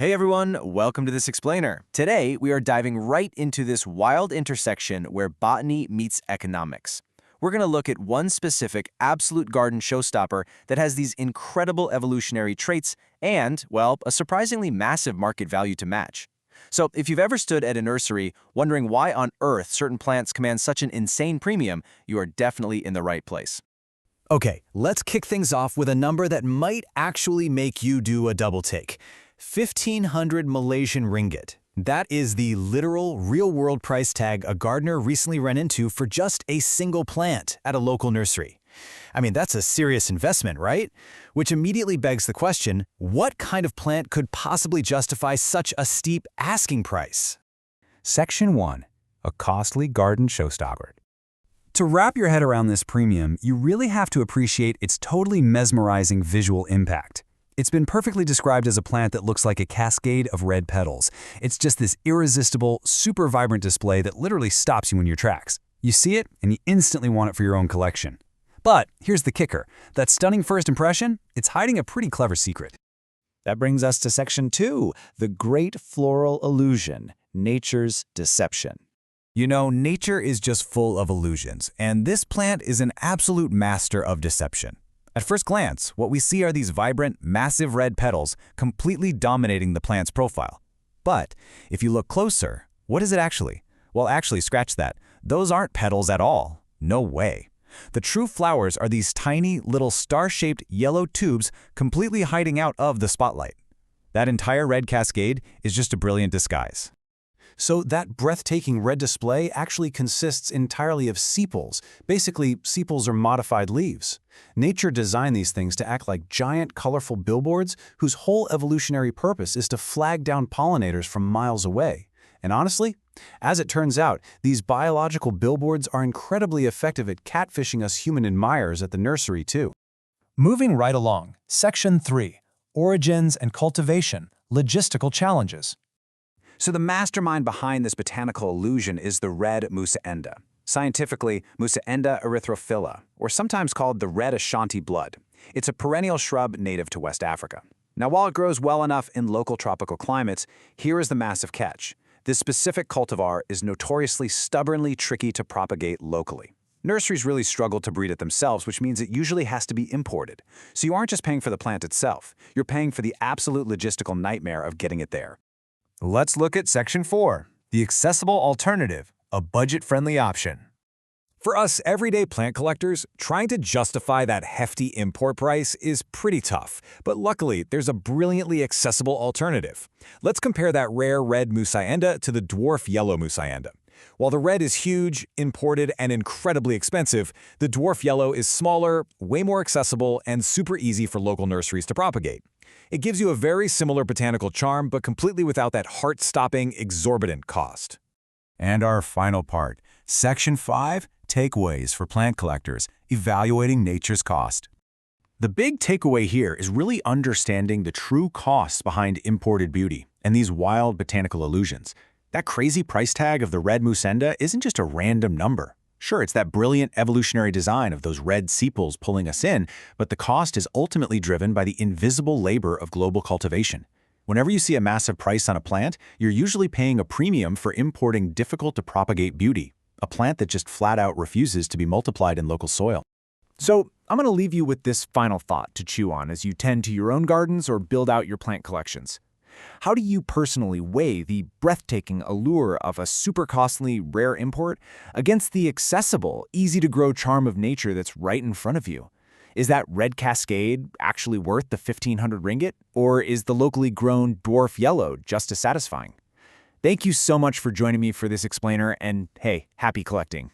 Hey everyone, welcome to this explainer. Today, we are diving right into this wild intersection where botany meets economics. We're going to look at one specific absolute garden showstopper that has these incredible evolutionary traits and, well, a surprisingly massive market value to match. So, if you've ever stood at a nursery wondering why on earth certain plants command such an insane premium, you are definitely in the right place. Okay, let's kick things off with a number that might actually make you do a double take. 1,500 Malaysian ringgit. That is the literal, real-world price tag a gardener recently ran into for just a single plant at a local nursery. I mean, that's a serious investment, right? Which immediately begs the question, what kind of plant could possibly justify such a steep asking price? Section 1. A costly garden showstopper. To wrap your head around this premium, you really have to appreciate its totally mesmerizing visual impact. It's been perfectly described as a plant that looks like a cascade of red petals. It's just this irresistible, super vibrant display that literally stops you in your tracks. You see it, and you instantly want it for your own collection. But here's the kicker. That stunning first impression, it's hiding a pretty clever secret. That brings us to Section 2, the great floral illusion, nature's deception. You know, nature is just full of illusions, and this plant is an absolute master of deception. At first glance, what we see are these vibrant, massive red petals completely dominating the plant's profile. But if you look closer, what is it actually? Well, actually, scratch that. Those aren't petals at all. No way. The true flowers are these tiny, little star-shaped yellow tubes completely hiding out of the spotlight. That entire red cascade is just a brilliant disguise. So that breathtaking red display actually consists entirely of sepals. Basically, sepals are modified leaves. Nature designed these things to act like giant, colorful billboards whose whole evolutionary purpose is to flag down pollinators from miles away. And honestly, as it turns out, these biological billboards are incredibly effective at catfishing us human admirers at the nursery too. Moving right along, Section 3, Origins and Cultivation, Logistical Challenges. So the mastermind behind this botanical illusion is the Red Mussaenda. Scientifically, mussaenda-erythrophylla, or sometimes called the red Ashanti blood. It's a perennial shrub native to West Africa. Now, while it grows well enough in local tropical climates, here is the massive catch. This specific cultivar is notoriously stubbornly tricky to propagate locally. Nurseries really struggle to breed it themselves, which means it usually has to be imported. So you aren't just paying for the plant itself, you're paying for the absolute logistical nightmare of getting it there. Let's look at Section 4, the accessible alternative, a budget-friendly option. For us everyday plant collectors, trying to justify that hefty import price is pretty tough, but luckily there's a brilliantly accessible alternative. Let's compare that rare red mussaenda to the dwarf-yellow-mussaenda. While the red is huge, imported, and incredibly expensive, the dwarf-yellow is smaller, way more accessible, and super easy for local nurseries to propagate. It gives you a very similar botanical charm, but completely without that heart-stopping, exorbitant cost. And our final part, Section 5, Takeaways for Plant Collectors, Evaluating Nature's Cost. The big takeaway here is really understanding the true costs behind imported beauty and these wild botanical illusions. That crazy price tag of the Red Mussaenda isn't just a random number. Sure, it's that brilliant evolutionary design of those red sepals pulling us in, but the cost is ultimately driven by the invisible labor of global cultivation. Whenever you see a massive price on a plant, you're usually paying a premium for importing difficult-to-propagate beauty, a plant that just flat-out refuses to be multiplied in local soil. So I'm going to leave you with this final thought to chew on as you tend to your own gardens or build out your plant collections. How do you personally weigh the breathtaking allure of a super costly, rare import against the accessible, easy-to-grow charm of nature that's right in front of you? Is that red cascade actually worth the 1,500 ringgit, or is the locally grown dwarf yellow just as satisfying? Thank you so much for joining me for this explainer, and hey, happy collecting!